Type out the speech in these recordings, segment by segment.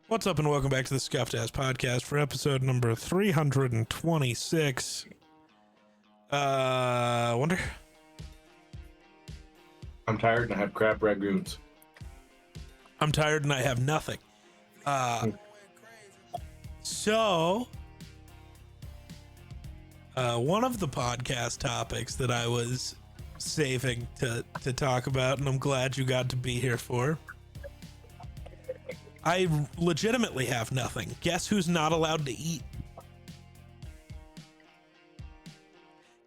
What's up, and welcome back to the Scuffed Ass Podcast for episode number 326. Wonder. I'm tired and I have crab ragoons. I'm tired and I have nothing. So, one of the podcast topics that I was saving to talk about, and I'm glad you got to be here for. I legitimately have nothing. Guess who's not allowed to eat?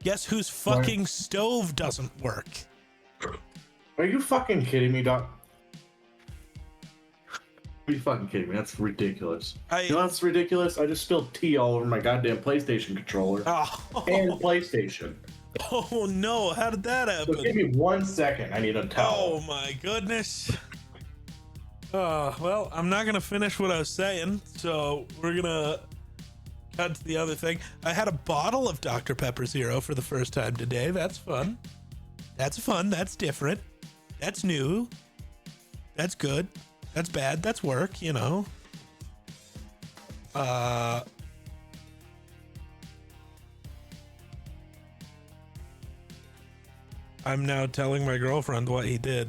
Guess whose fucking stove doesn't work? Are you fucking kidding me, Doc? Are you fucking kidding me? That's ridiculous. You know what's ridiculous? I just spilled tea all over my goddamn PlayStation controller and PlayStation. Oh no, how did that happen? So give me 1 second. I need a towel. Oh my goodness. Well, I'm not gonna finish what I was saying, so we're gonna cut to the other thing. I had a bottle of Dr. Pepper Zero for the first time today. That's fun. That's fun. That's different. That's new. That's good. That's bad. That's work, you know. I'm now telling my girlfriend what he did.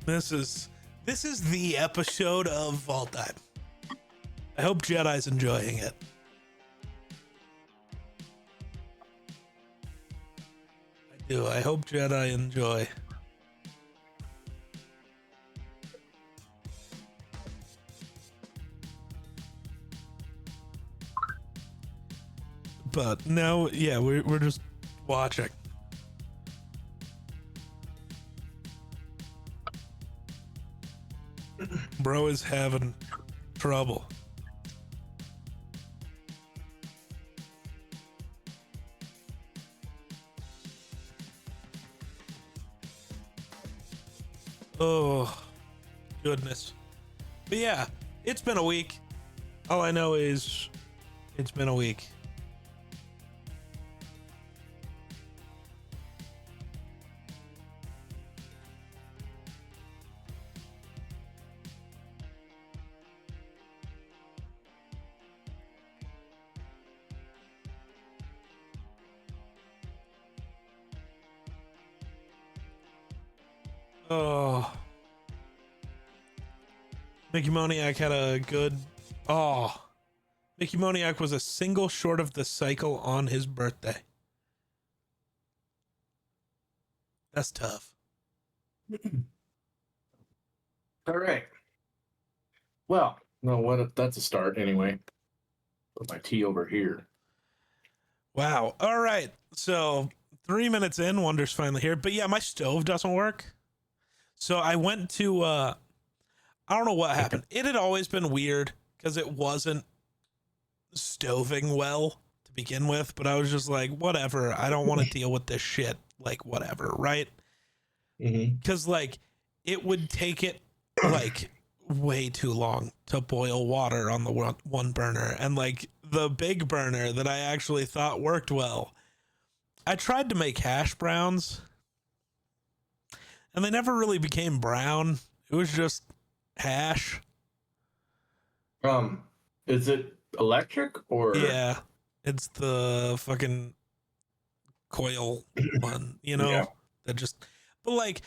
This is the episode of Vault Time. I hope Jedi's enjoying it. I do. I hope Jedi enjoy. But now, yeah, we're just watching. Bro is having trouble. Oh, goodness. But yeah, it's been a week. All I know is it's been a week. Oh, Mickey Moniak had a good. Oh, Mickey Moniak was a single short of the cycle on his birthday. That's tough. All right. Well, no, what if that's a start anyway? Put my tea over here. Wow. All right. So 3 minutes in, Wonder's finally here. But yeah, my stove doesn't work. So I went to, I don't know what happened. It had always been weird because it wasn't stoving well to begin with, but I was just like, whatever. I don't want to deal with this shit. Like, whatever. Right. Because like it would take it like way too long to boil water on the one burner. And like the big burner that I actually thought worked well, I tried to make hash browns. And they never really became brown. It was just hash. Is it electric or? Yeah, it's the fucking coil one, you know? Yeah. That just, but like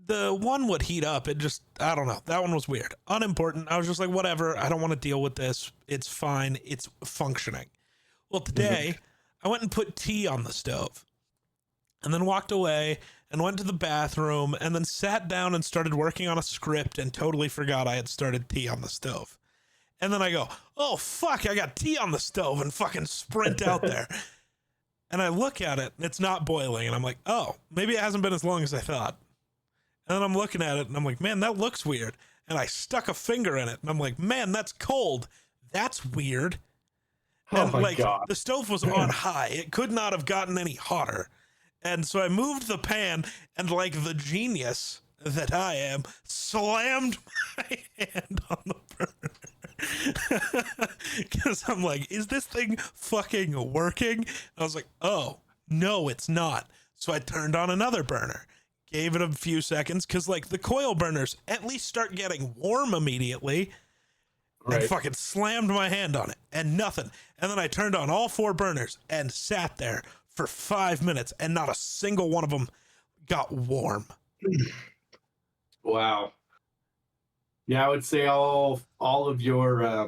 the one would heat up. It just, I don't know. That one was weird. Unimportant. I was just like, whatever. I don't want to deal with this. It's fine. It's functioning. Well, today I went and put tea on the stove and then walked away and went to the bathroom and then sat down and started working on a script and totally forgot I had started tea on the stove. And then I go, oh, fuck, I got tea on the stove, and fucking sprint out there. And I look at it and it's not boiling. And I'm like, oh, maybe it hasn't been as long as I thought. And then I'm looking at it and I'm like, man, that looks weird. And I stuck a finger in it and I'm like, man, that's cold. That's weird. Oh And my like God. the stove was on high. It could not have gotten any hotter. And so I moved the pan and like the genius that I am, slammed my hand on the burner. Because I'm like, is this thing fucking working? And I was like, oh, no, it's not. So I turned on another burner, gave it a few seconds, because like the coil burners at least start getting warm immediately, and fucking slammed my hand on it and nothing. And then I turned on all 4 burners and sat there for 5 minutes, and not a single one of them got warm. Wow. Yeah, I would say all of your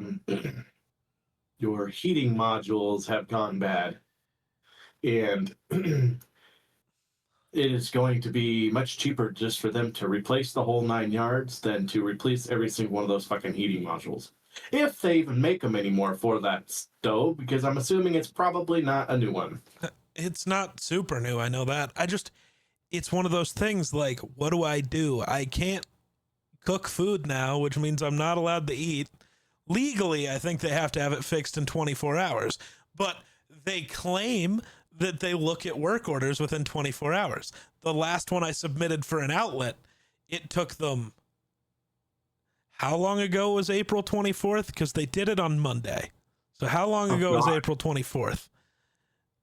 your heating modules have gone bad, and it is going to be much cheaper just for them to replace the whole 9 yards than to replace every single one of those fucking heating modules, if they even make them anymore for that stove, because I'm assuming it's probably not a new one. It's not super new, I know that. It's one of those things, like, what do? I can't cook food now, which means I'm not allowed to eat. Legally, I think they have to have it fixed in 24 hours, but they claim that they look at work orders within 24 hours. The last one I submitted for an outlet, it took them, how long ago was April 24th? Because they did it on Monday. So how long ago was April 24th?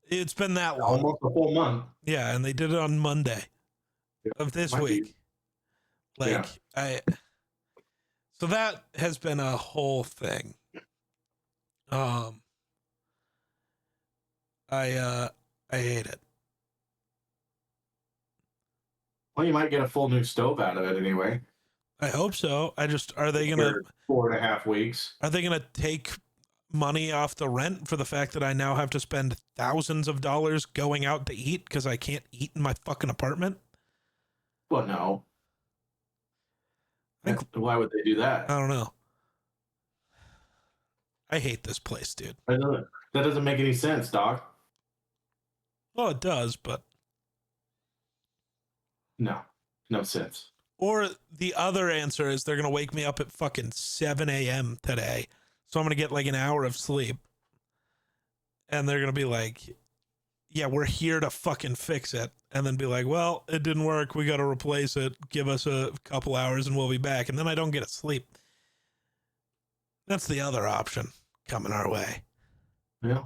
It's been that long. Almost a full month. Yeah, and they did it on Monday of this week. Like, yeah. So that has been a whole thing. I hate it. Well, you might get a full new stove out of it anyway. I hope so. Are they gonna 4.5 weeks? Are they gonna take money off the rent for the fact that I now have to spend thousands of dollars going out to eat because I can't eat in my fucking apartment? Well, no. Why would they do that? I don't know. I hate this place, dude. That doesn't make any sense, Doc. Well, it does, but no sense. Or the other answer is they're gonna wake me up at fucking 7 a.m. today, so I'm gonna get like an hour of sleep, and they're gonna be like, "Yeah, we're here to fucking fix it," and then be like, "Well, it didn't work. We got to replace it. Give us a couple hours, and we'll be back." And then I don't get to sleep. That's the other option coming our way. Yeah,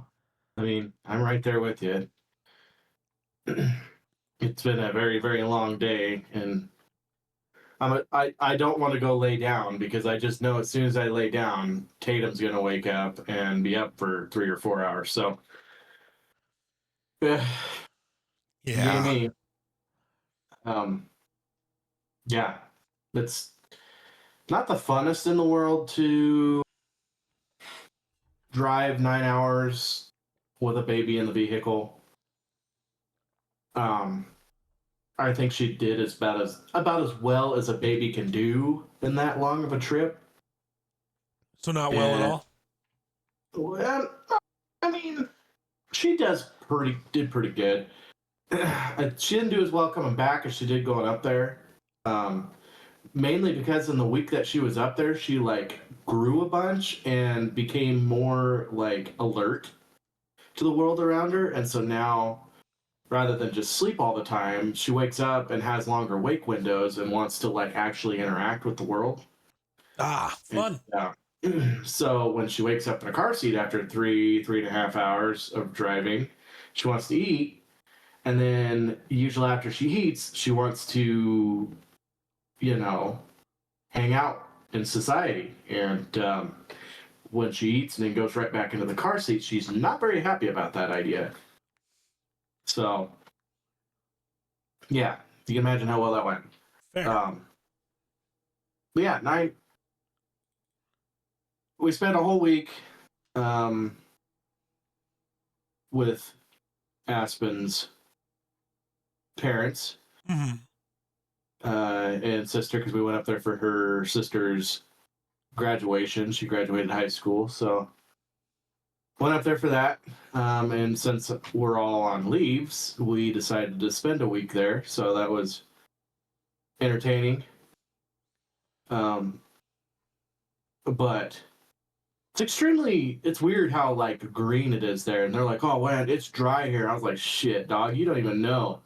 I mean, I'm right there with you. It's been a very, very long day, and I don't want to go lay down because I just know as soon as I lay down, Tatum's gonna wake up and be up for 3 or 4 hours. So, yeah, me. Yeah, it's not the funnest in the world to drive 9 hours with a baby in the vehicle. I think she did about as well as a baby can do in that long of a trip. So not well at all? Well, I mean, she did pretty good. She didn't do as well coming back as she did going up there. Mainly because in the week that she was up there, she like grew a bunch and became more like alert to the world around her. And so now, rather than just sleep all the time, she wakes up and has longer wake windows and wants to like actually interact with the world. Fun. So when she wakes up in a car seat after 3.5 hours of driving, she wants to eat. And then usually after she eats, she wants to, hang out in society. And when she eats and then goes right back into the car seat, she's not very happy about that idea. So, yeah, you can imagine how well that went. Fair. Yeah, we spent a whole week with Aspen's parents and sister, because we went up there for her sister's graduation. She graduated high school, so went up there for that. And since we're all on leaves, we decided to spend a week there, so that was entertaining. But it's weird how like green it is there, and they're like, "Oh man, it's dry here." I was like, "Shit, dog, you don't even know.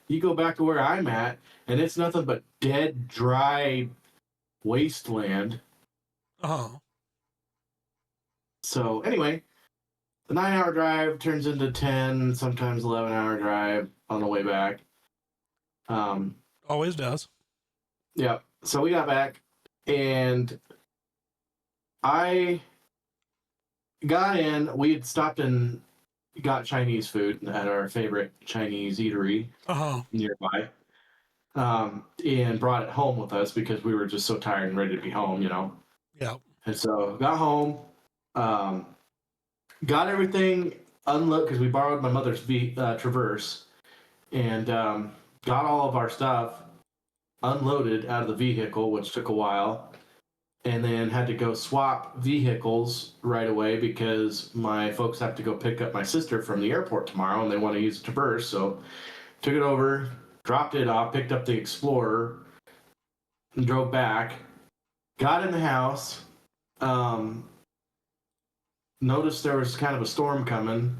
You go back to where I'm at, and it's nothing but dead, dry wasteland." Oh. So anyway, the 9-hour drive turns into 10, sometimes 11-hour drive on the way back. Always does. Yeah. So we got back, and I got in. We had stopped and got Chinese food at our favorite Chinese eatery nearby, and brought it home with us because we were just so tired and ready to be home, Yeah. And so got home, got everything unloaded because we borrowed my mother's Traverse, and got all of our stuff unloaded out of the vehicle, which took a while, and then had to go swap vehicles right away because my folks have to go pick up my sister from the airport tomorrow, and they want to use the Traverse. So took it over, dropped it off, picked up the Explorer, and drove back. Got in the house. Noticed there was kind of a storm coming.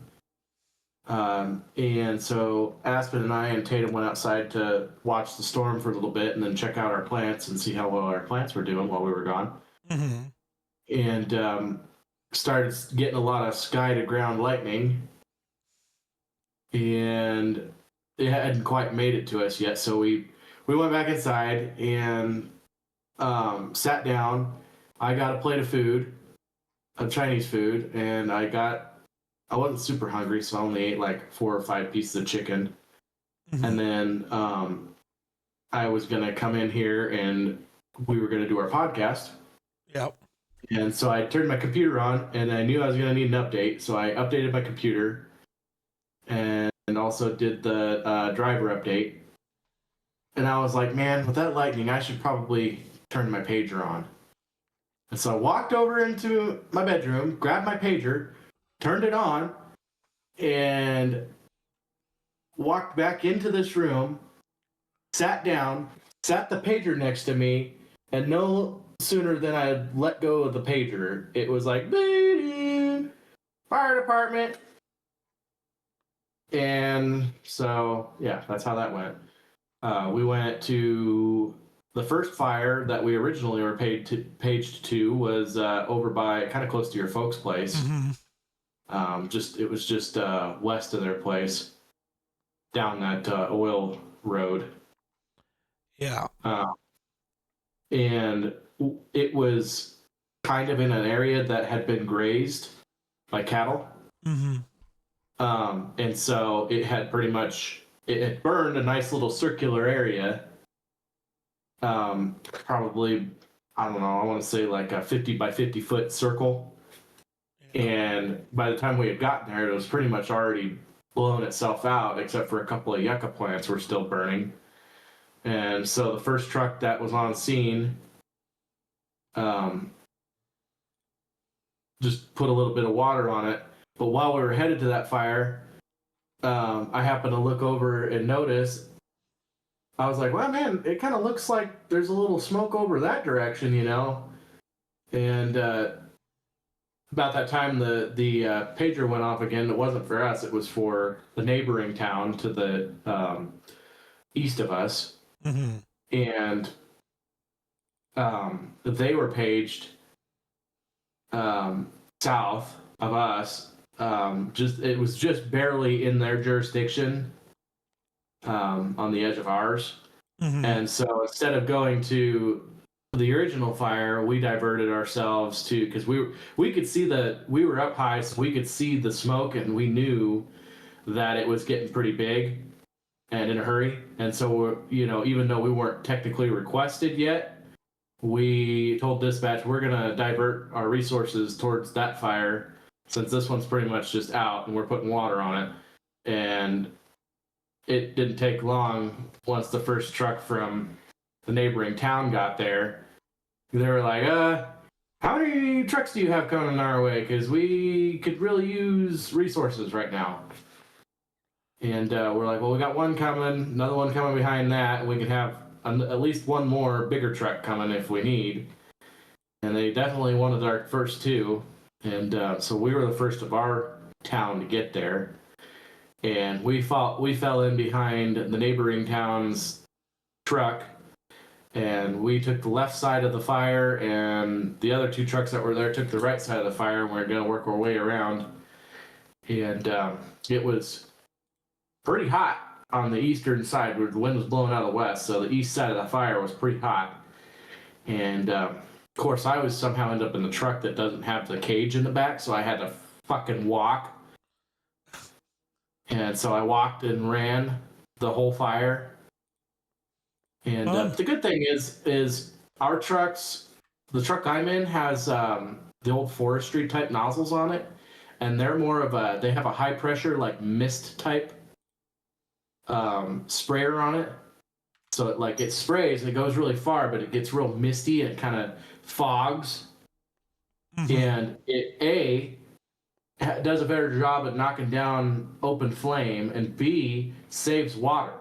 And so Aspen and I and Tatum went outside to watch the storm for a little bit and then check out our plants and see how well our plants were doing while we were gone. Mm-hmm. And started getting a lot of sky to ground lightning. And it hadn't quite made it to us yet. So we went back inside and sat down. I got a plate of food, of Chinese food, and I wasn't super hungry, so I only ate like 4 or 5 pieces of chicken. Mm-hmm. And then I was going to come in here and we were going to do our podcast. Yep. And so I turned my computer on and I knew I was going to need an update. So I updated my computer and also did the driver update. And I was like, man, with that lightning, I should probably turn my pager on. And so I walked over into my bedroom, grabbed my pager, turned it on, and walked back into this room, sat down, sat the pager next to me, and no sooner than I let go of the pager, it was like, fire department. And so, yeah, that's how that went. We went to the first fire that we originally were paged to was over by kind of close to your folks' place. Mm-hmm. It was just west of their place, down that oil road. Yeah. And it was kind of in an area that had been grazed by cattle. Mm-hmm. And so it had it had burned a nice little circular area. Probably, I don't know, I want to say like a 50 by 50 foot circle. And by the time we had gotten there, it was pretty much already blown itself out, except for a couple of yucca plants were still burning. And so the first truck that was on scene just put a little bit of water on it. But while we were headed to that fire, I happened to look over and notice, I was like, well, man, it kind of looks like there's a little smoke over that direction, And about that time, the pager went off again. It wasn't for us. It was for the neighboring town to the east of us. Mm-hmm. And they were paged south of us. It was just barely in their jurisdiction on the edge of ours. Mm-hmm. And so instead of going to the original fire, we diverted ourselves to, because we could see we were up high, so we could see the smoke, and we knew that it was getting pretty big and in a hurry. And so even though we weren't technically requested yet, we told dispatch we're gonna divert our resources towards that fire since this one's pretty much just out and we're putting water on it. And it didn't take long once the first truck from the neighboring town got there. They were like, how many trucks do you have coming our way? Because we could really use resources right now. And we're like, well, we got one coming, another one coming behind that, and we can have at least one more bigger truck coming if we need. And they definitely wanted our first two. And so we were the first of our town to get there. And we fell in behind the neighboring town's truck. And we took the left side of the fire, and the other two trucks that were there took the right side of the fire, and we we're going to work our way around. and it was pretty hot on the eastern side where the wind was blowing out of the west. So the east side of the fire was pretty hot. And of course, I was somehow ended up in the truck that doesn't have the cage in the back, so I had to fucking walk. And so I walked and ran the whole fire. And the good thing is our trucks, the truck I'm in has the old forestry type nozzles on it, and they're more of a, they have a high pressure like mist type sprayer on it. So it sprays and it goes really far, but it gets real misty and it kind of fogs. Mm-hmm. And it does a better job at knocking down open flame, and B, saves water.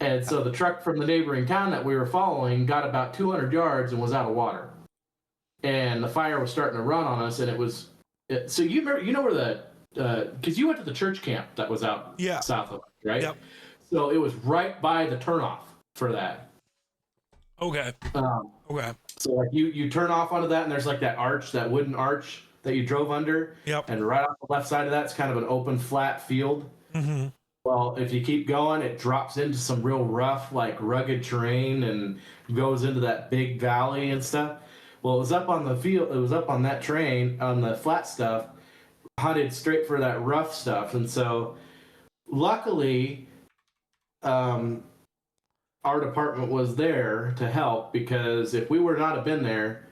And so the truck from the neighboring town that we were following got about 200 yards and was out of water. And the fire was starting to run on us, and so you remember, you know where because you went to the church camp that was out south of us, right? Yep. So it was right by the turnoff for that. Okay. Okay. So like you turn off onto that, and there's like that arch, that wooden arch that you drove under. Yep. And right off the left side of that's kind of an open, flat field. Mm-hmm. Well, if you keep going, it drops into some real rough, like rugged terrain, and goes into that big valley and stuff. Well, it was up on the field. It was up on that terrain, on the flat stuff, hunted straight for that rough stuff. And so, luckily, our department was there to help, because if we were not have been there,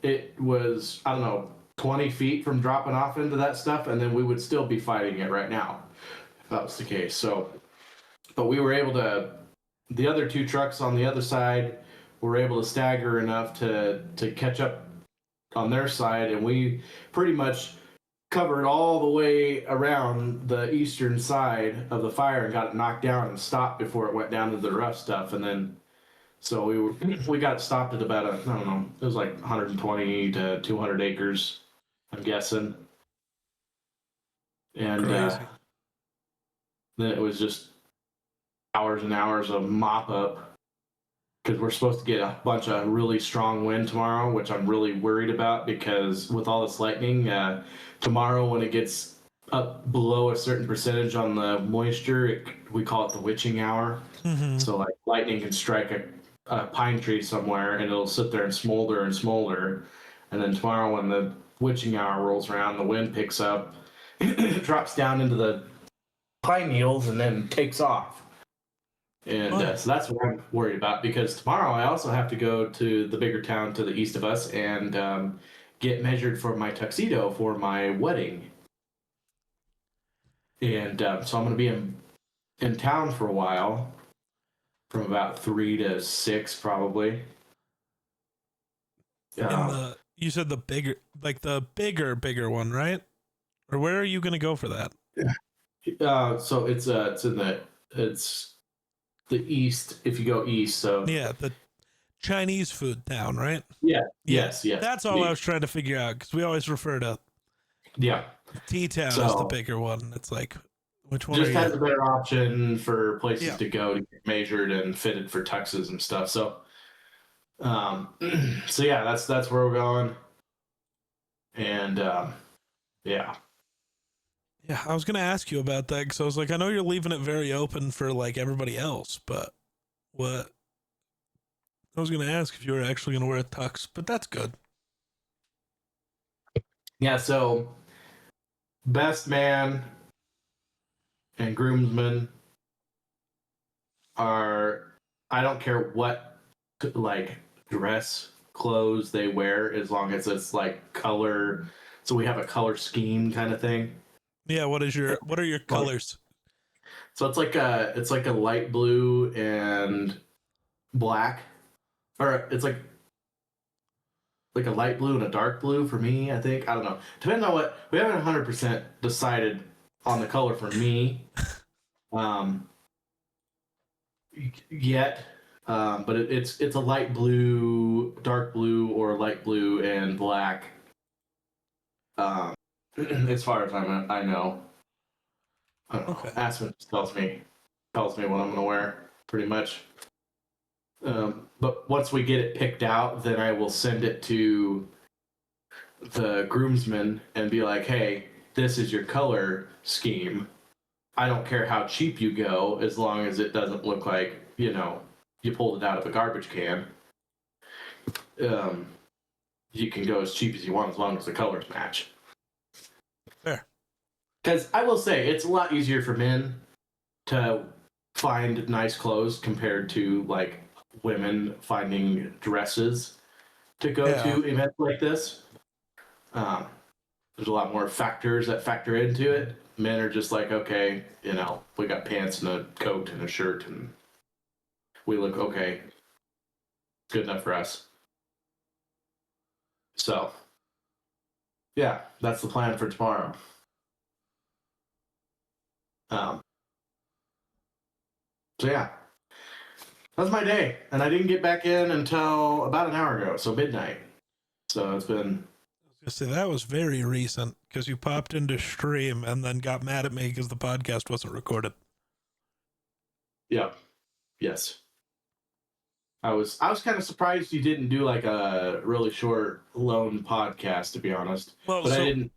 it was, I don't know, 20 feet from dropping off into that stuff, and then we would still be fighting it right now. That was the case. So, but we were able to, the other two trucks on the other side were able to stagger enough to catch up on their side, and we pretty much covered all the way around the eastern side of the fire and got it knocked down and stopped before it went down to the rough stuff. And then, so we got it stopped at about I don't know, it was like 120 to 200 acres, I'm guessing. And then it was just hours and hours of mop up, because we're supposed to get a bunch of really strong wind tomorrow, which I'm really worried about, because with all this lightning, tomorrow when it gets up below a certain percentage on the moisture, we call it the witching hour. Mm-hmm. So like lightning can strike a pine tree somewhere, and it'll sit there and smolder and smolder. And then tomorrow when the witching hour rolls around, the wind picks up, it drops down into the pine needles and then takes off. And so that's what I'm worried about, because tomorrow I also have to go to the bigger town to the east of us and get measured for my tuxedo for my wedding. And so I'm going to be in town for a while, from about 3 to 6 probably. You said the bigger, like the bigger one, right? Or where are you going to go for that? Yeah. So it's the east, if you go east. So yeah, the Chinese food town, right? Yeah. Yes. That's all I was trying to figure out, because we always refer to T-town as the bigger one. It's like, which one? Just has a better option for places to go to get measured and fitted for tuxes and stuff. So, so yeah, that's where we're going. And yeah. Yeah, I was going to ask you about that, because I was like, I know you're leaving it very open for like everybody else, but what? I was going to ask if you were actually going to wear a tux, but that's good. Yeah, so best man and groomsmen are, I don't care what like dress clothes they wear, as long as it's like color. So we have a color scheme kind of thing. Yeah, what are your colors? So it's like a light blue and black, or it's like a light blue and a dark blue for me, I think. I don't know. Depends on what, we haven't 100% decided on the color for me yet. But it's a light blue, dark blue, or light blue and black. As far as I know. I don't know. Okay. Aspen tells me what I'm gonna wear, pretty much. But once we get it picked out, then I will send it to the groomsmen and be like, hey, this is your color scheme. I don't care how cheap you go, as long as it doesn't look like, you know, you pulled it out of a garbage can. You can go as cheap as you want, as long as the colors match. Fair. Because I will say, it's a lot easier for men to find nice clothes compared to, like, women finding dresses to go to events like this. There's a lot more factors that factor into it. Men are just like, okay, you know, we got pants and a coat and a shirt, and we look okay. Good enough for us. So, yeah, that's the plan for tomorrow. So yeah, that's my day, and I didn't get back in until about an hour ago, so midnight. So it's been. I was gonna say that was very recent because you popped into stream and then got mad at me because the podcast wasn't recorded. Yeah. Yes. I was kind of surprised you didn't do like a really short lone podcast, to be honest. Well, but so, I didn't.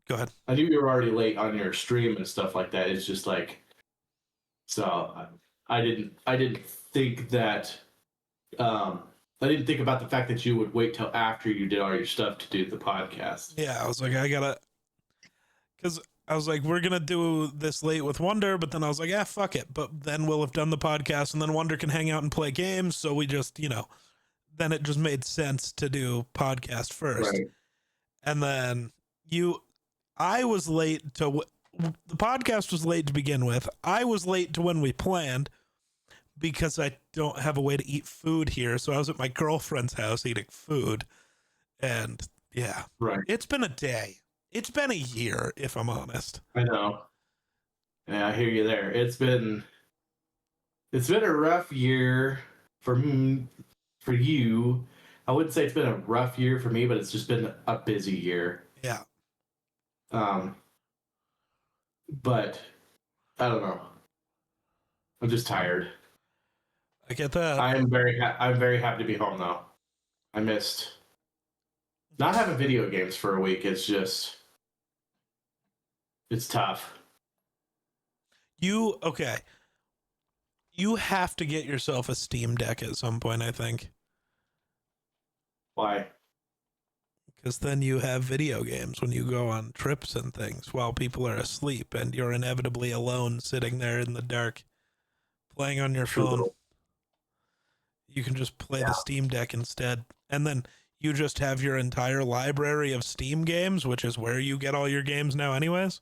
Go ahead. I knew you were already late on your stream and stuff like that. It's just like, so I didn't think that. I didn't think about the fact that you would wait till after you did all your stuff to do the podcast. Yeah, I was like, because I was like, we're gonna do this late with Wonder, but then I was like, fuck it. But then we'll have done the podcast, and then Wonder can hang out and play games. So we just, then it just made sense to do podcast first. Right. And then I was late to the podcast was late to begin with. I was late to when we planned because I don't have a way to eat food here. So I was at my girlfriend's house eating food. And yeah, right. It's been a day. It's been a year, if I'm honest. I know. Yeah, I hear you there. It's been a rough year for you. I wouldn't say it's been a rough year for me, but it's just been a busy year. Yeah. But I don't know. I'm just tired. I get that. I'm very happy to be home though. I missed not having video games for a week. It's tough. You have to get yourself a Steam Deck at some point, I think. Why? Because then you have video games when you go on trips and things while people are asleep and you're inevitably alone sitting there in the dark playing on your phone. You can just play the Steam Deck instead. And then you just have your entire library of Steam games, which is where you get all your games now anyways.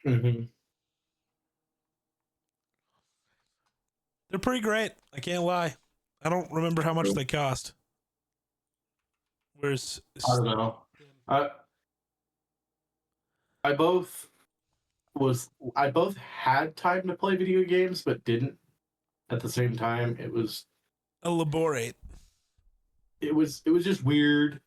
Mm-hmm. They're pretty great. I can't lie. I don't remember how much they cost. Where's I don't know. I both had time to play video games, but didn't at the same time. It was elaborate. It was just weird.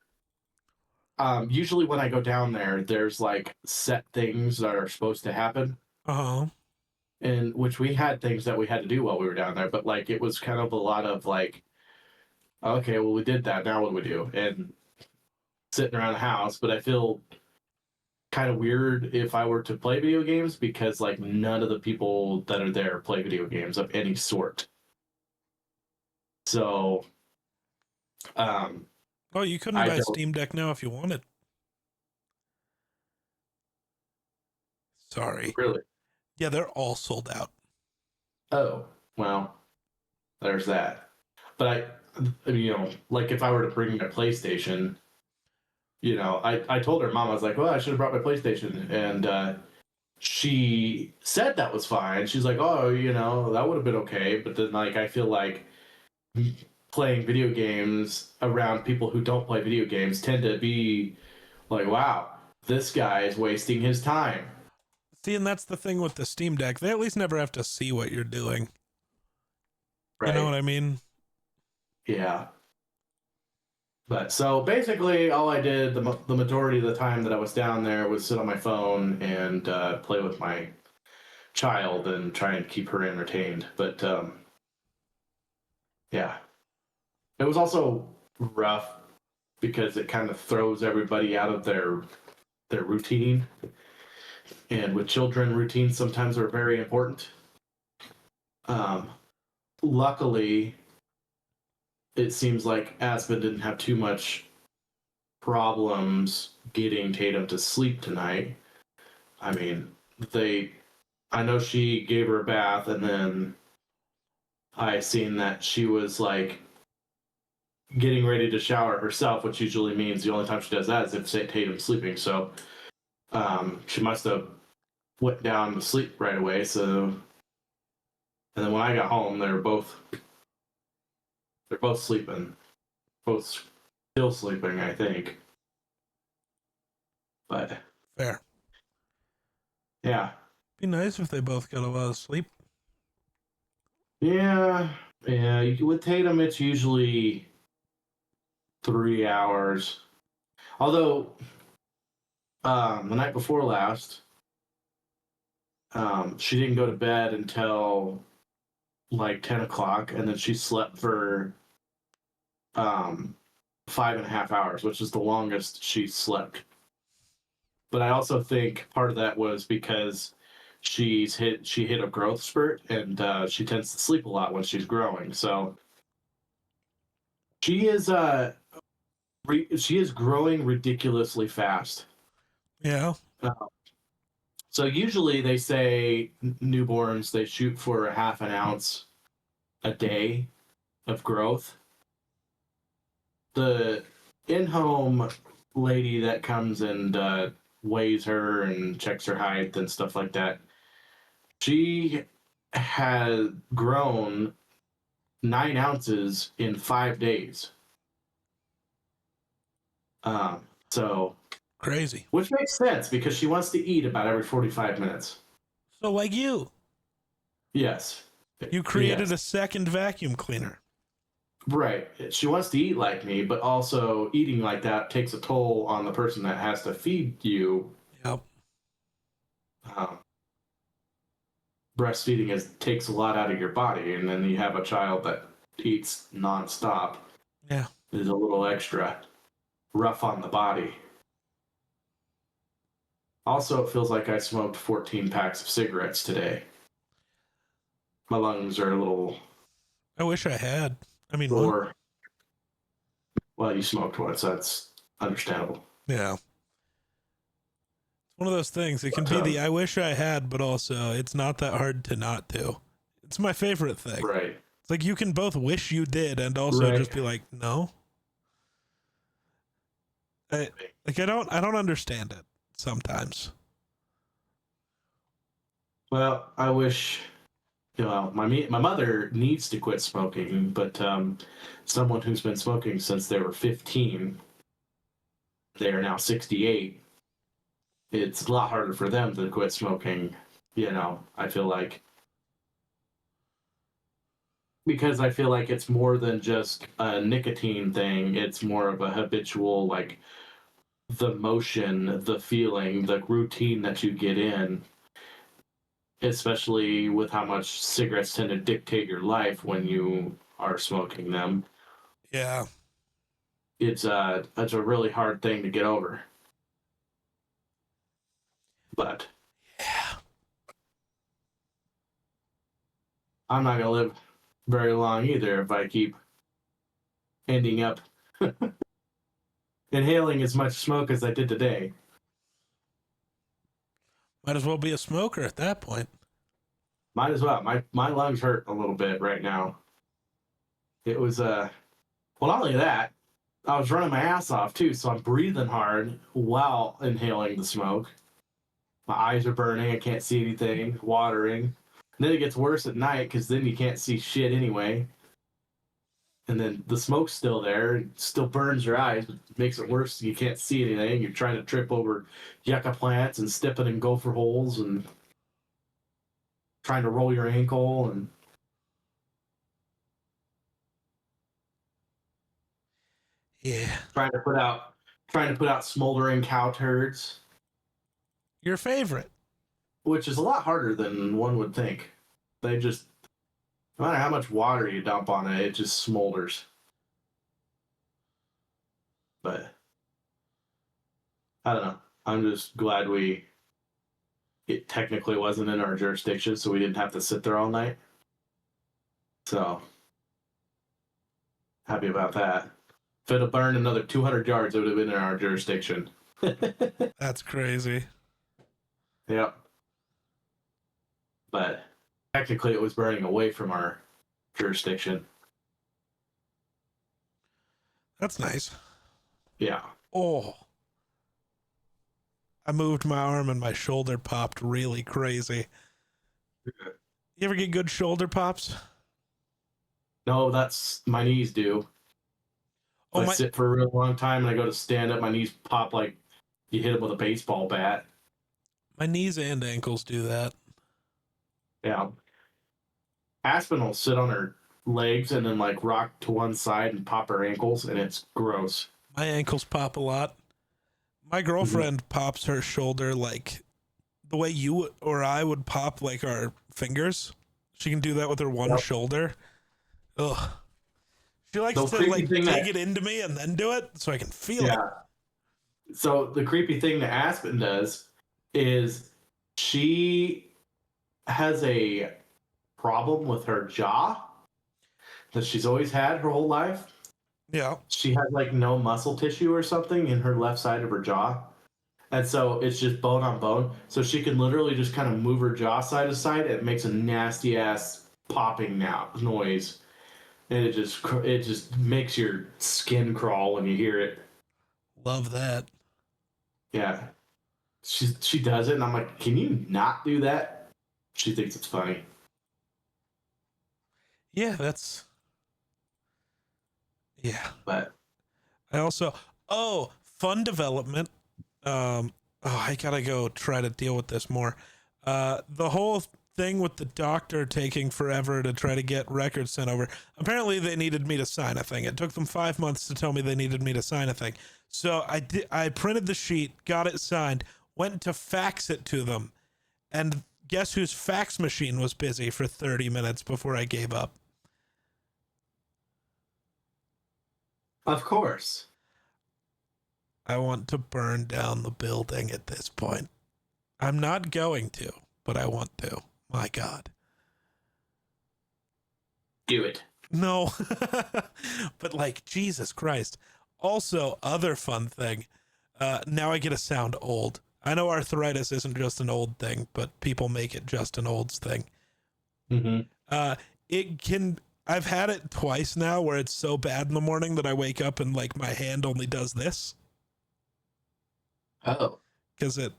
Usually when I go down there, there's like set things that are supposed to happen. Uh-huh. And which we had things that we had to do while we were down there, but like it was kind of a lot of like, okay, well we did that. Now what do we do? And sitting around the house. But I feel kind of weird if I were to play video games because like none of the people that are there play video games of any sort. So, oh, you couldn't buy Steam Deck now if you wanted. Sorry. Really? Yeah, they're all sold out. Oh, well, there's that. But like if I were to bring my PlayStation, I told her mom, I was like, well, I should have brought my PlayStation. And she said that was fine. She's like, oh, that would have been okay. But then like, I feel like playing video games around people who don't play video games tend to be like, wow, this guy is wasting his time. See, and that's the thing with the Steam Deck. They at least never have to see what you're doing. Right. You know what I mean? Yeah. But so basically all I did the majority of the time that I was down there was sit on my phone and play with my child and try and keep her entertained. But yeah. It was also rough because it kind of throws everybody out of their their routine. And with children, routines sometimes are very important. Um, Luckily, it seems like Aspen didn't have too much problems getting Tatum to sleep tonight. I mean, I know she gave her a bath, and then I seen that she was like getting ready to shower herself, which usually means the only time she does that is if Tatum's sleeping. So she must have went down to sleep right away. So, and then when I got home, they're both sleeping, both still sleeping, I think. But Fair. yeah, Be nice if they both got a lot of sleep. yeah. With Tatum, it's usually 3 hours. Although the night before last, she didn't go to bed until like 10 o'clock, and then she slept for 5.5 hours, which is the longest she slept. But I also think part of that was because she hit a growth spurt, and she tends to sleep a lot when she's growing. So she is she is growing ridiculously fast. Yeah. So usually they say newborns, they shoot for a half an ounce a day of growth. The in-home lady that comes and weighs her and checks her height and stuff like that, she has grown 9 ounces in 5 days. So Crazy. which makes sense because she wants to eat about every 45 minutes. So like you Yes. You created Yes. a second vacuum cleaner. Right. She wants to eat like me, but also eating like that takes a toll on the person that has to feed you. Yep. Breastfeeding takes a lot out of your body, and then you have a child that eats nonstop. Yeah. Is a little extra rough on the body. Also, it feels like I smoked 14 packs of cigarettes today. My lungs are a little I wish I had. I mean, sore. Well, you smoked one, so that's understandable. yeah. It's one of those things. It can But, be the I wish I had, but also it's not that hard to not do. It's my favorite thing. Right. It's like you can both wish you did and also Right. just be like, no. I don't understand it sometimes. Well, I wish. Well, my mother needs to quit smoking, but someone who's been smoking since they were 15, they are now 68. It's a lot harder for them to quit smoking. I feel like, because I feel like it's more than just a nicotine thing. It's more of a habitual, like the motion, the feeling, the routine that you get in, especially with how much cigarettes tend to dictate your life when you are smoking them. Yeah. It's a really hard thing to get over. But Yeah. I'm not gonna live very long either if I keep ending up inhaling as much smoke as I did today. Might as well be a smoker at that point. Might as well. My lungs hurt a little bit right now. It was well, not only that, I was running my ass off too, so I'm breathing hard while inhaling the smoke. My eyes are burning, I can't see anything, watering. And then it gets worse at night because then you can't see shit anyway. And then the smoke's still there, it still burns your eyes, but makes it worse. You can't see anything. You're trying to trip over yucca plants and stepping in gopher holes and trying to roll your ankle and Yeah. trying to put out smoldering cow turds, Your favorite. which is a lot harder than one would think. They just, no matter how much water you dump on it, it just smolders. But I don't know. I'm just glad it technically wasn't in our jurisdiction, so we didn't have to sit there all night. So happy about that. If it had burned another 200 yards, it would have been in our jurisdiction. That's crazy. Yep. But technically, it was burning away from our jurisdiction. That's nice. Yeah. Oh. I moved my arm and my shoulder popped really crazy. You ever get good shoulder pops? No, that's my knees do. Oh, I sit for a really long time and I go to stand up, my knees pop like you hit them with a baseball bat. my knees and ankles do that. Yeah. Aspen will sit on her legs and then like rock to one side and pop her ankles, and it's gross. My ankles pop a lot. My girlfriend pops her shoulder like the way you or I would pop like our fingers. She can do that with her one shoulder. Ugh. She likes The to creepy like thing dig that- it into me and then do it so I can feel it. Yeah. So the creepy thing that Aspen does is she has a problem with her jaw that she's always had her whole life. Yeah. She has like no muscle tissue or something in her left side of her jaw. And so it's just bone on bone. So she can literally just kind of move her jaw side to side. It makes a nasty ass popping noise. And it just makes your skin crawl when you hear it. Love that. Yeah. She does it and I'm like, can you not do that? She thinks it's funny. Yeah, that's. Yeah. But I also. Oh, fun development. I gotta go try to deal with this more. The whole thing with the doctor taking forever to try to get records sent over. Apparently, they needed me to sign a thing. It took them 5 months to tell me they needed me to sign a thing. So I printed the sheet, got it signed, went to fax it to them, and guess whose fax machine was busy for 30 minutes before I gave up? of course. I want to burn down the building at this point. I'm not going to, but I want to. My God. Do it. No. But like, Jesus Christ. Also, other fun thing. Now I get to sound old. I know arthritis isn't just an old thing, but people make it just an olds thing. Mm-hmm. I've had it twice now where it's so bad in the morning that I wake up and like my hand only does this. Oh. Because it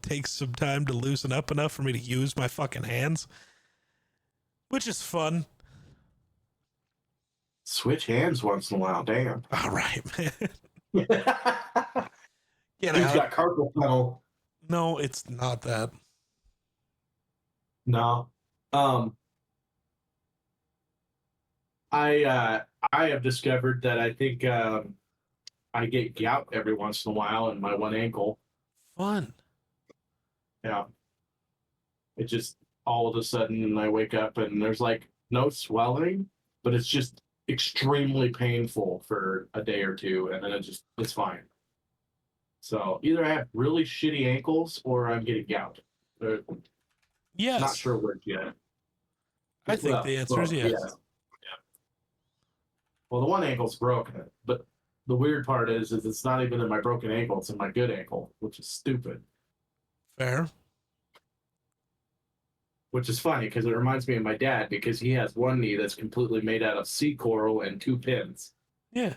takes some time to loosen up enough for me to use my fucking hands, which is fun. Switch hands once in a while, damn. All right, man. He's Get out. got carpal tunnel. No, it's not that. No. I have discovered that I think I get gout every once in a while in my one ankle. Fun. Yeah. It just all of a sudden I wake up and there's like no swelling, but it's just extremely painful for a day or two, and then it's fine. So either I have really shitty ankles or I'm getting gout. Yes. Not sure which yet. I think the answer is yes. Yeah. Well, the one ankle's broken, but the weird part is it's not even in my broken ankle; it's in my good ankle, which is stupid. Fair. Which is funny because it reminds me of my dad because he has one knee that's completely made out of sea coral and 2 pins. Yeah.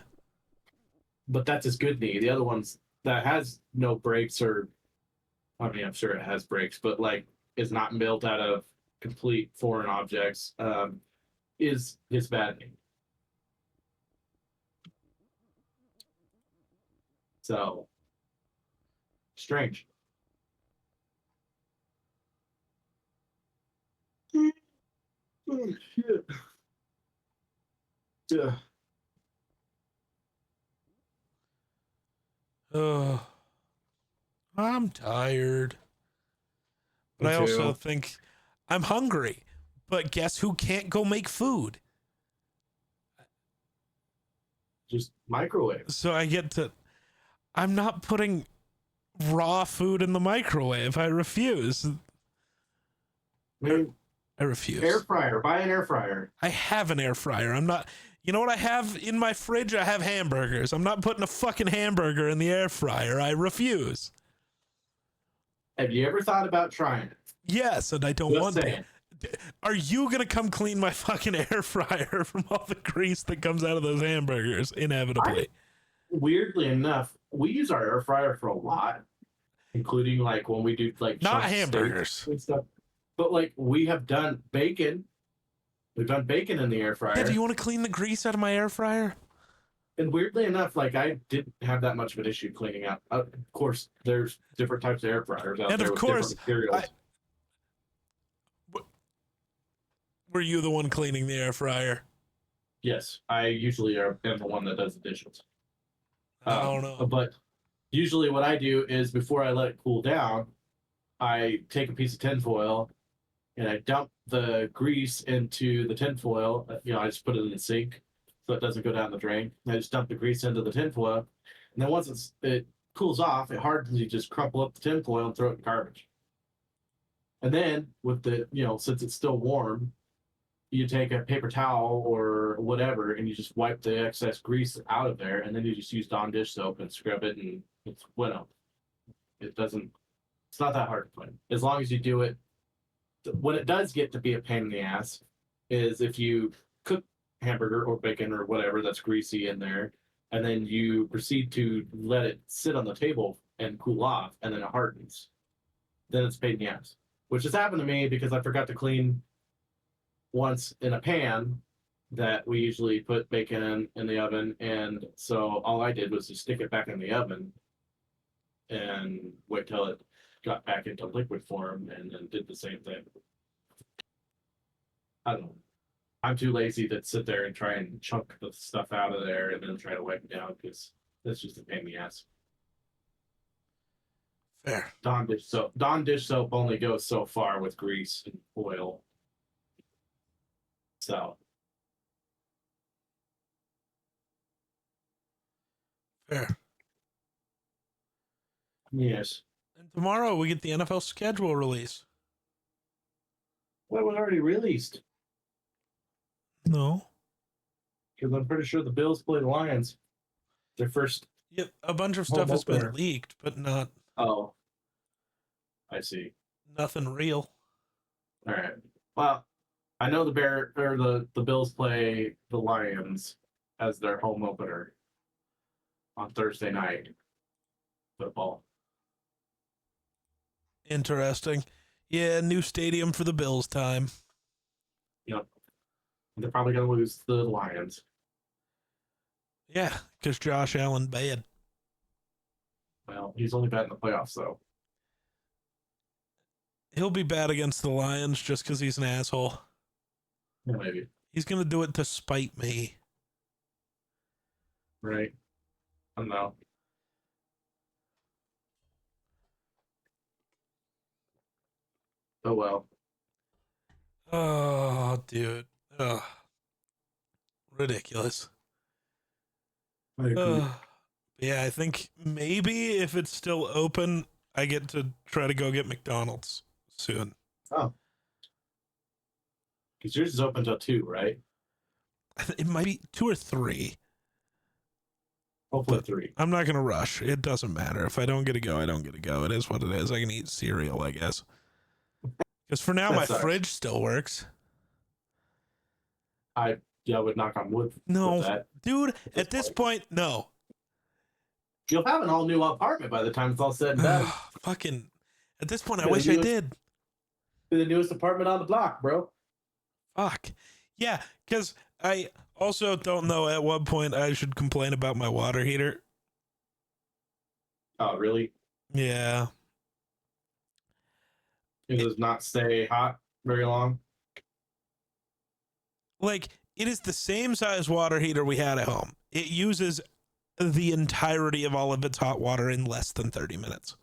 But that's his good knee. The other one's that has no brakes, or I mean, I'm sure it has brakes, but like is not built out of complete foreign objects. Is his bad knee. So strange. Oh shit. Yeah. I'm tired. But Me I also too. think I'm hungry. But guess who can't go make food? Just microwave. So I get to. I'm not putting raw food in the microwave. I refuse. I mean, I refuse. air fryer. Buy an air fryer. I have an air fryer. I'm not. You know what I have in my fridge? I have hamburgers. I'm not putting a fucking hamburger in the air fryer. I refuse. Have you ever thought about trying it? Yes, and I don't Just want saying. to. Are you gonna come clean my fucking air fryer from all the grease that comes out of those hamburgers? Inevitably. Weirdly enough, we use our air fryer for a lot, including like when we do like Not chunk hamburgers. steaks and stuff. But like we have done bacon. We've done bacon in the air fryer. Yeah, do you want to clean the grease out of my air fryer? And weirdly enough, like I didn't have that much of an issue cleaning out. Of course, there's different types of air fryers out And there of with course, different materials. Were you the one cleaning the air fryer? Yes, I usually am the one that does the dishes. I don't know. But usually, what I do is before I let it cool down, I take a piece of tinfoil and I dump the grease into the tinfoil. I just put it in the sink so it doesn't go down the drain. I just dump the grease into the tinfoil, and then once it cools off, it hardens. You just crumple up the tinfoil and throw it in garbage. And then with the since it's still warm, you take a paper towel or whatever and you just wipe the excess grease out of there, and then you just use Dawn dish soap and scrub it, and it's it's not that hard to clean as long as you do it. When it does get to be a pain in the ass is if you cook hamburger or bacon or whatever that's greasy in there, and then you proceed to let it sit on the table and cool off, and then it hardens. Then it's a pain in the ass, which has happened to me because I forgot to clean once in a pan that we usually put bacon in the oven, and so all I did was just stick it back in the oven and wait till it got back into liquid form, and then did the same thing. I don't know. I'm too lazy to sit there and try and chunk the stuff out of there and then try to wipe it down because that's just a pain in the ass. Fair. Dawn dish soap only goes so far with grease and oil. So Fair. yes. And tomorrow we get the NFL schedule release. Well, it was already released No. because I'm pretty sure the Bills play the Lions. Their first. Yep, a bunch of stuff has been leaked, but not. Oh, I see. Nothing real. All right. Well, I know the Bills play the Lions as their home opener on Thursday night football. Interesting. Yeah, new stadium for the Bills time. Yep. They're probably going to lose the Lions. Yeah, because Josh Allen bad. Well, he's only bad in the playoffs, though. He'll be bad against the Lions just because he's an asshole. Yeah, maybe. He's going to do it to spite me. Right. I don't know. Oh, well. Oh, dude. Ugh. Ridiculous. I agree. Yeah, I think maybe if it's still open, I get to try to go get McDonald's soon. Oh. Because yours is open till 2, right? It might be 2 or 3. Hopefully But 3. I'm not going to rush. It doesn't matter. If I don't get to go, I don't get to go. It is what it is. I can eat cereal, I guess. Because for now, That my sucks. fridge still works. I would knock on wood. No, with that. dude, at this point, no. You'll have an all new apartment by the time it's all said and done. Fucking, at this point, I Yeah, wish you I was- did. The newest apartment on the block, bro. Fuck. Yeah, because I also don't know at what point I should complain about my water heater. Oh, really? Yeah. It does not stay hot very long. Like, it is the same size water heater we had at home. It uses the entirety of all of its hot water in less than 30 minutes.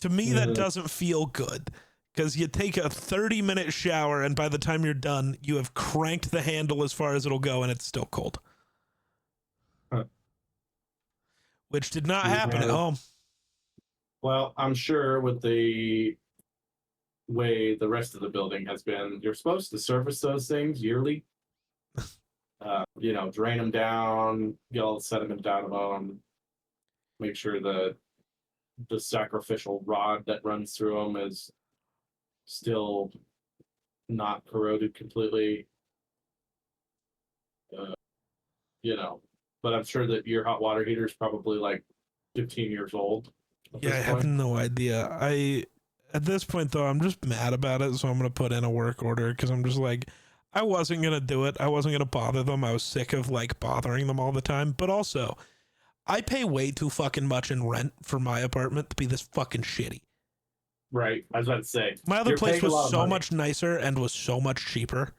To me, that doesn't feel good because you take a 30-minute shower and by the time you're done, you have cranked the handle as far as it'll go and it's still cold. Huh. which did not happen at Yeah. home. Well, I'm sure with the way the rest of the building has been, you're supposed to service those things yearly. Drain them down, get all the sediment out of them, make sure the sacrificial rod that runs through them is still not corroded completely. Uh, but I'm sure that your hot water heater is probably like 15 years old at Yeah, I this have point. no idea. At this point though, I'm just mad about it, so I'm gonna put in a work order because I'm just like, I wasn't gonna do it. I wasn't gonna bother them. I was sick of like bothering them all the time. But also, I pay way too fucking much in rent for my apartment to be this fucking shitty. Right. I was about to say. My other You're place paying a lot was of so money. much nicer and was so much cheaper.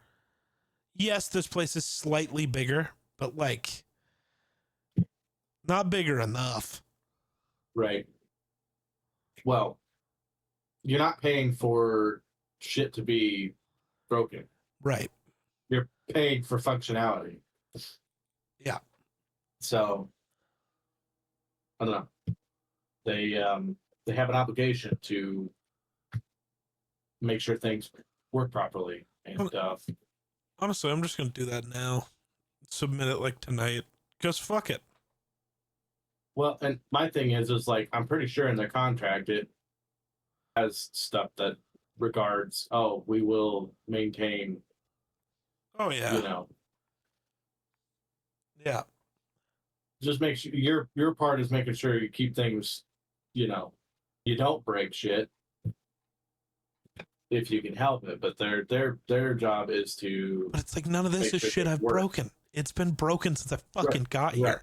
Yes, this place is slightly bigger, but like not bigger enough. Right. Well, you're not paying for shit to be broken. Right. You're paying for functionality. Yeah. So I don't know. They have an obligation to make sure things work properly. And Honestly, I'm just gonna do that now. Submit it like tonight. Because fuck it. well, and my thing is like I'm pretty sure in their contract it has stuff that regards, oh, we will maintain, Oh yeah. Yeah. just make sure your part is making sure you keep things, you don't break shit if you can help it. But their job is to But it's like none of this make is sure shit things I've work. broken. It's been broken since I fucking got right. here.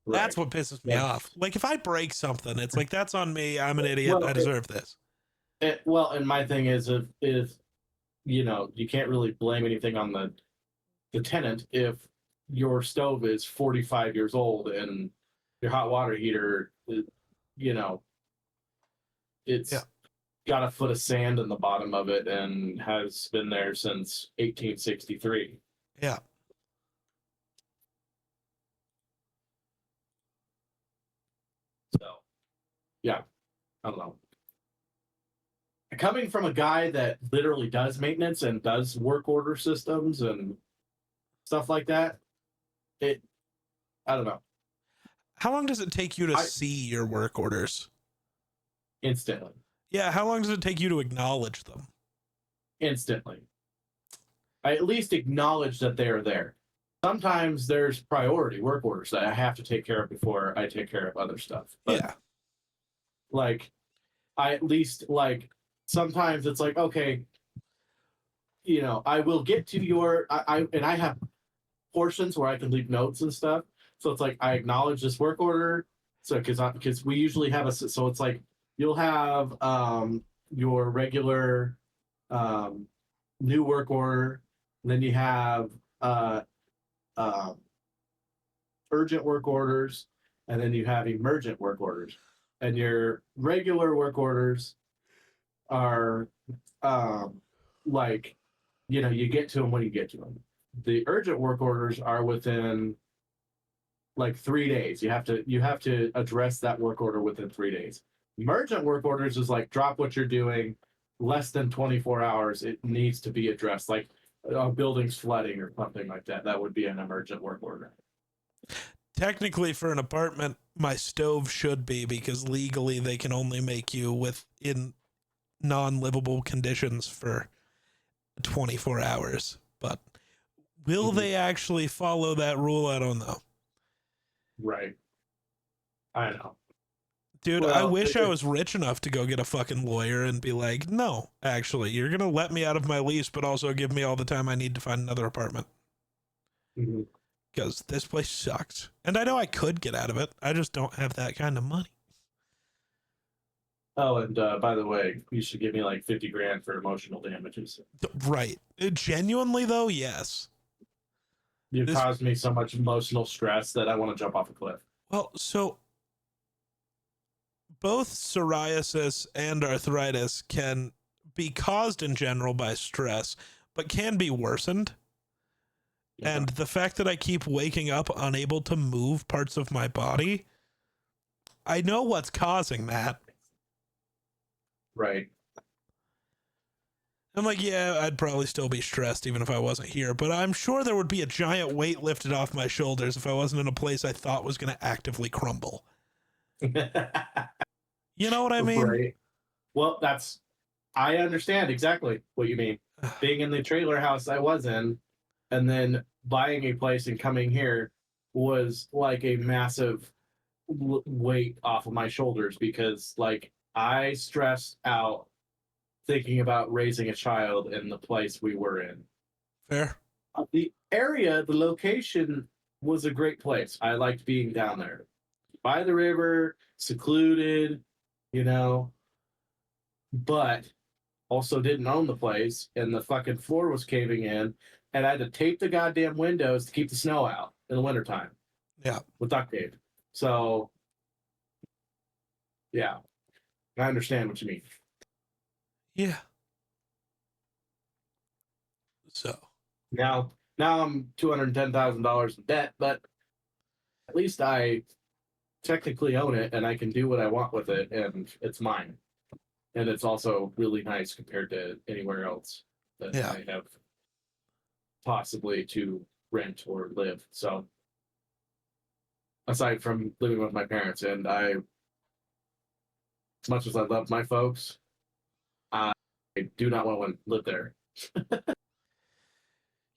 That's what pisses me off. Like if I break something, it's like that's on me. I'm an idiot. I deserve this. And my thing is if you can't really blame anything on the tenant if your stove is 45 years old and your hot water heater, it's got a foot of sand in the bottom of it and has been there since 1863. Yeah. So, yeah, I don't know. Coming from a guy that literally does maintenance and does work order systems and stuff like that, I don't know. How long does it take you to see your work orders? Instantly. Yeah, how long does it take you to acknowledge them? Instantly. I at least acknowledge that they are there. Sometimes there's priority work orders that I have to take care of before I take care of other stuff. But, yeah. Like, I at least, like, sometimes it's like, okay, I will get to your, I have portions where I can leave notes and stuff. So it's like, I acknowledge this work order. So, because we usually have so it's like, you'll have your regular new work order, and then you have urgent work orders, and then you have emergent work orders. And your regular work orders are like, you get to them when you get to them. The urgent work orders are within like 3 days. You have to address that work order within 3 days. Emergent work orders is like, drop what you're doing, less than 24 hours, it needs to be addressed. Like a building's flooding or something like that. That would be an emergent work order. Technically, for an apartment, my stove should be, because legally they can only make you in non-livable conditions for 24 hours. But will they actually follow that rule? I don't know. Right. I know. Dude, I wish I was rich enough to go get a fucking lawyer and be like, no, actually, you're going to let me out of my lease, but also give me all the time I need to find another apartment. Because this place sucks. And I know I could get out of it. I just don't have that kind of money. Oh, and by the way, you should give me like 50 grand for emotional damages. Right. Genuinely, though, yes. You've caused me so much emotional stress that I want to jump off a cliff. Well, so both psoriasis and arthritis can be caused in general by stress, but can be worsened. Yeah. And the fact that I keep waking up unable to move parts of my body I know what's causing that. Right. I'm like, yeah, I'd probably still be stressed even if I wasn't here, but I'm sure there would be a giant weight lifted off my shoulders if I wasn't in a place I thought was going to actively crumble. You know what I mean? Right. Well, I understand exactly what you mean. Being in the trailer house I was in, and then buying a place and coming here was like a massive weight off of my shoulders because, like, I stressed out thinking about raising a child in the place we were in. Fair. The area, the location was a great place. I liked being down there by the river, secluded, you know, but also didn't own the place and the fucking floor was caving in and I had to tape the goddamn windows to keep the snow out in the wintertime. Yeah. With duct tape. So, yeah, I understand what you mean. Yeah. So Now I'm $210,000 in debt, but at least I technically own it and I can do what I want with it and it's mine. And it's also really nice compared to anywhere else that I have possibly to rent or live. So aside from living with my parents, and as much as I love my folks, I do not want to live there.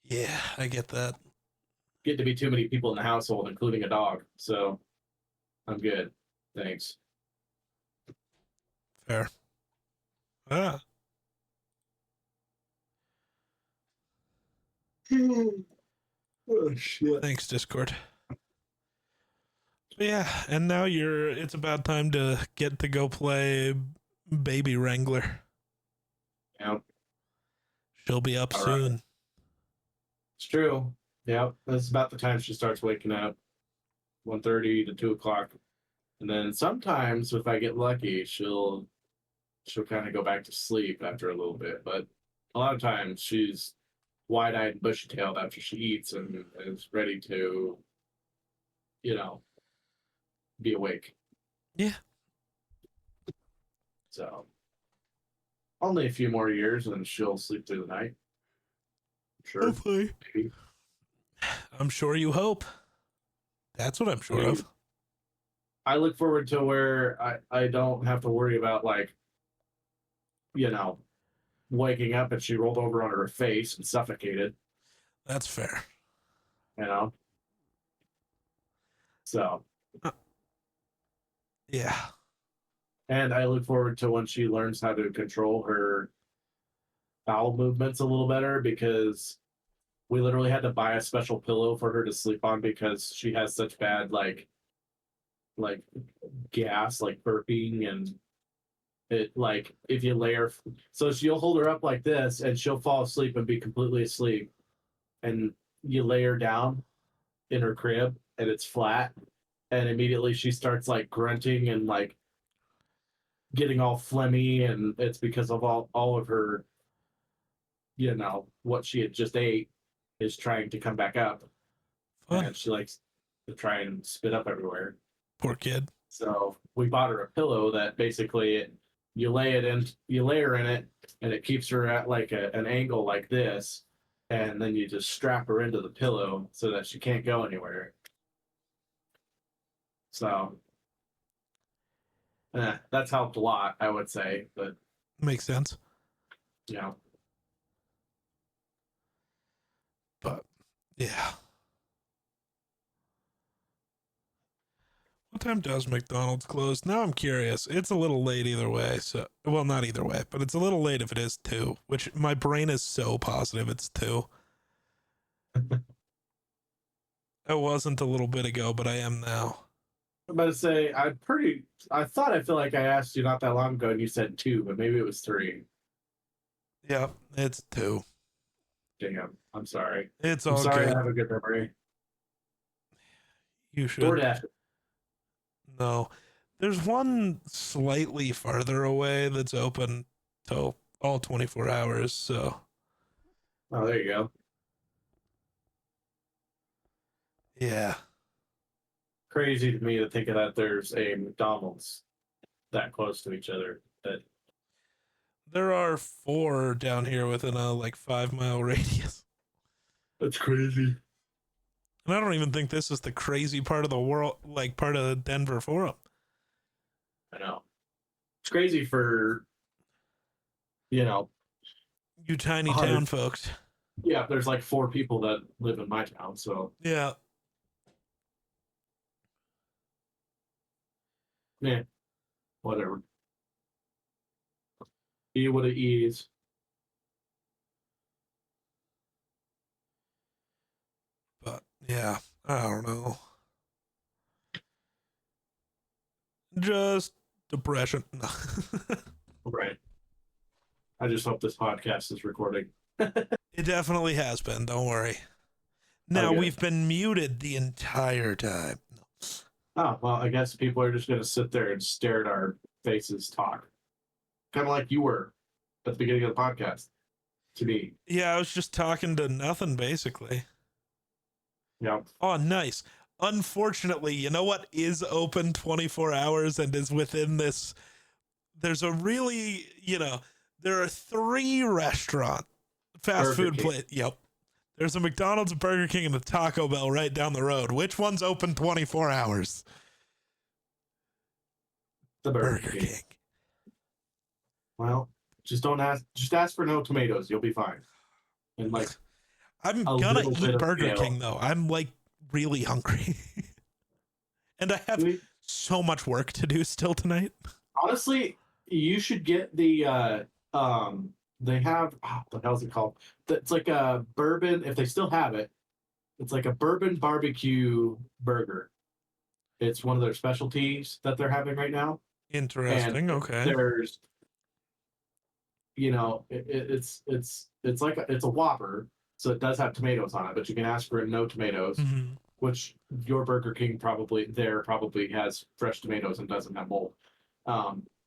yeah, I get that. Get to be too many people in the household, including a dog. So I'm good. Thanks. Fair. Ah. Oh shit. Thanks, Discord. Yeah, and now it's about time to get to go play Baby Wrangler. Yeah. She'll be up All soon. right. It's true. Yeah, that's about the time she starts waking up. 1:30 to 2 o'clock. And then sometimes if I get lucky, she'll kind of go back to sleep after a little bit. But a lot of times she's wide-eyed and bushy-tailed after she eats and is ready to, be awake. Yeah. So only a few more years and she'll sleep through the night. Sure. Hopefully. Maybe. I'm sure you hope. That's what I'm sure of. I look forward to where I don't have to worry about, like, waking up and she rolled over on her face and suffocated. That's fair. So. Yeah. And I look forward to when she learns how to control her bowel movements a little better because we literally had to buy a special pillow for her to sleep on because she has such bad like gas, like burping, and it, like, if you lay her, so she'll hold her up like this and she'll fall asleep and be completely asleep, and you lay her down in her crib and it's flat, and immediately she starts like grunting and like getting all phlegmy, and it's because of all of her, what she had just ate is trying to come back up. Fun. And she likes to try and spit up everywhere. Poor kid. So we bought her a pillow that basically you lay her in it and it keeps her at like an angle like this, and then you just strap her into the pillow so that she can't go anywhere. So that's helped a lot, I would say, but makes sense. But yeah. What time does McDonald's close? Now I'm curious. It's a little late either way. So, well, not either way, but it's a little late if it is 2, which my brain is so positive it's 2. I wasn't a little bit ago, but I am now. I'm about to say, I feel like I asked you not that long ago and you said 2, but maybe it was 3. Yeah, it's 2. Damn, I'm sorry. It's all I'm sorry good. I have a good memory. You should. DoorDash. No. There's one slightly farther away that's open till all 24 hours, so. Oh, there you go. Yeah. crazy to me to think of that there's a McDonald's that close to each other. That There are 4 down here within a like 5-mile radius. that's crazy. And I don't even think this is the crazy part of the world, like part of the Denver Forum. I know. It's crazy for, you know, You tiny 100 town folks. yeah, there's like 4 people that live in my town, so Yeah. yeah, whatever. Eat what it is. But yeah, I don't know. Just depression. No. Right. I just hope this podcast is recording. It definitely has been. Don't worry. Now Okay. we've been muted the entire time. Oh, well, I guess people are just going to sit there and stare at our faces talk. Kind of like you were at the beginning of the podcast to me. Yeah, I was just talking to nothing basically. Yeah. Oh, nice. Unfortunately, you know what is open 24 hours and is within this? There's a really, there are 3 restaurant fast Burger food King. place. Yep. There's a McDonald's, a Burger King, and a Taco Bell right down the road. Which one's open 24 hours? The Burger King. Well, just don't ask. Just ask for no tomatoes. You'll be fine. And like, I'm a gonna little bit eat of Burger mayo. King though. I'm like really hungry. And I have we- so much work to do still tonight. honestly, you should get the they have what the hell's it called? It's like a bourbon. If they still have it, it's like a bourbon barbecue burger. It's one of their specialties that they're having right now. Interesting. And Okay. there's, it's like it's a Whopper, so it does have tomatoes on it, but you can ask for no tomatoes. Mhm. Which your Burger King probably has fresh tomatoes and doesn't have mold.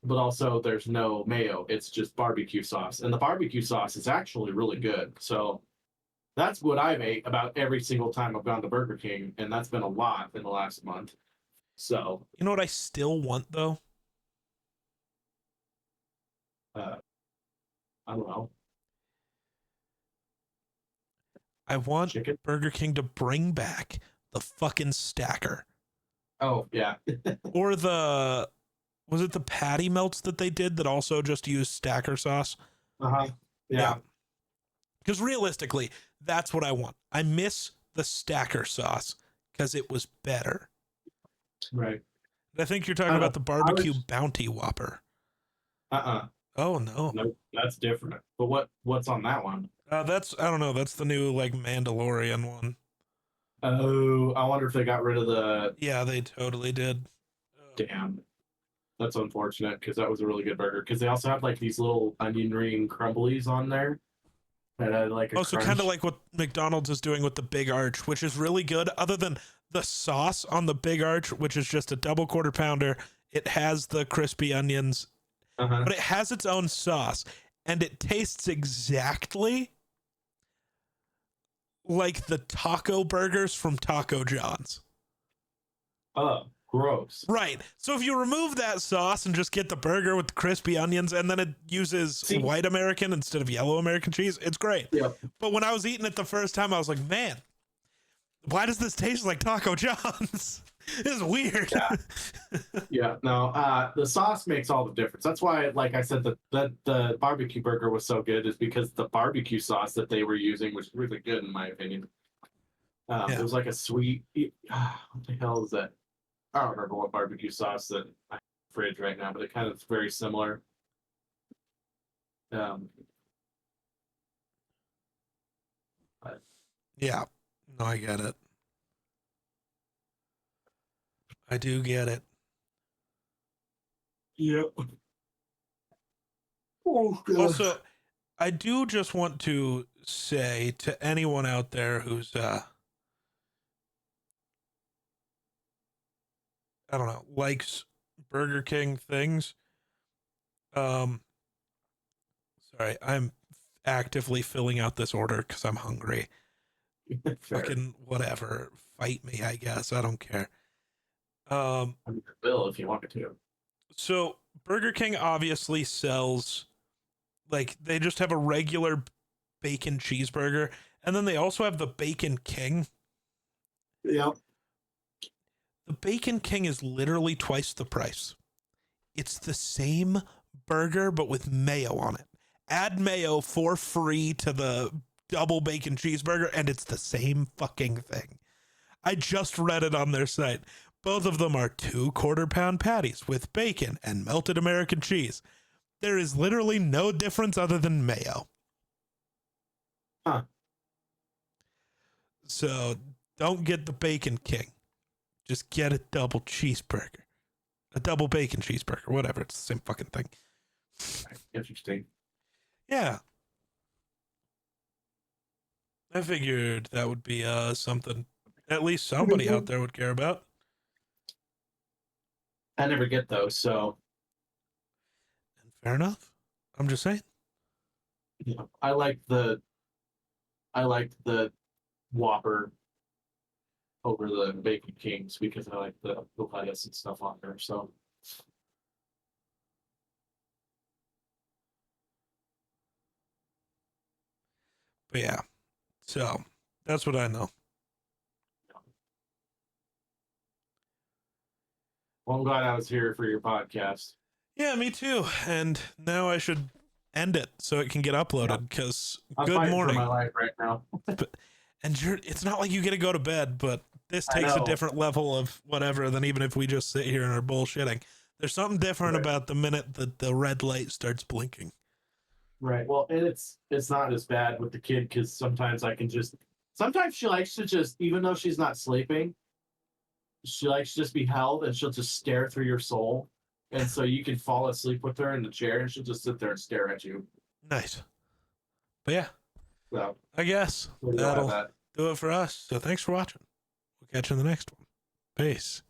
But also there's no mayo. It's just barbecue sauce, and the barbecue sauce is actually really good. So that's what I've ate about every single time I've gone to Burger King, and that's been a lot in the last month. So You know what I still want though? I don't know, I want chicken. Burger King to bring back the fucking stacker. Oh yeah, Or was it the patty melts that they did that also just used stacker sauce? yeah. Because realistically, that's what I want. I miss the stacker sauce because it was better. Right. And I think you're talking I about the barbecue was- bounty Whopper. Oh no. Nope, that's different. But what's on that one? I don't know. That's the new like Mandalorian one. Oh, I wonder if they got rid of the. Yeah, they totally did. Damn. That's unfortunate because that was a really good burger. Because they also have like these little onion ring crumblies on there that had like a Also, kind of like what McDonald's is doing with the Big Arch, which is really good. Other than the sauce on the Big Arch, which is just a double quarter pounder, it has the crispy onions, but it has its own sauce, and it tastes exactly like the taco burgers from Taco John's. Oh, gross. Right. So if you remove that sauce and just get the burger with the crispy onions, and then it uses white American instead of yellow American cheese, it's great. Yep. But when I was eating it the first time, I was like, man, why does this taste like Taco John's? This is weird. Yeah. Yeah. No, the sauce makes all the difference. That's why, like I said, the barbecue burger was so good is because the barbecue sauce that they were using was really good in my opinion. It was like a sweet. What the hell is that? I don't remember what barbecue sauce that I have in the fridge right now, but it kind of is very similar. Yeah. No, I get it. I do get it. Yep. Oh, God. Also, I do just want to say to anyone out there who's I don't know, likes Burger King things. Sorry, I'm actively filling out this order because I'm hungry. Fair. Fucking whatever. Fight me, I guess. I don't care. I mean, Bill, if you wanted to. So Burger King obviously sells, like, they just have a regular bacon cheeseburger, and then they also have the Bacon King. Yep. The Bacon King is literally twice the price. It's the same burger, but with mayo on it. Add mayo for free to the double bacon cheeseburger, and it's the same fucking thing. I just read it on their site. Both of them are 2 quarter-pound patties with bacon and melted American cheese. There is literally no difference other than mayo. Huh. So don't get the Bacon King. Just get a double cheeseburger. A double bacon cheeseburger, whatever. It's the same fucking thing. Interesting. Yeah. I figured that would be something at least somebody out there would care about. I never get those, so And fair enough. I'm just saying. yeah. I like the Whopper over the Bacon Kings because I like the lettuce and stuff on there. So But yeah. So that's what I know. well, I'm glad I was here for your podcast. Yeah, me too. And now I should end it so it can get uploaded because I'm good fighting morning. for my life right now. And it's not like you get to go to bed, but this I takes a know. different level of whatever than even if we just sit here and are bullshitting. There's something different Right. about the minute that the red light starts blinking. Right. Well, and it's not as bad with the kid because sometimes sometimes she likes to just, even though she's not sleeping, she likes to just be held and she'll just stare through your soul. And so you can fall asleep with her in the chair and she'll just sit there and stare at you. Nice. But yeah, So I guess there you go, I have that'll that. do it for us. So thanks for watching. We'll catch you in the next one. Peace.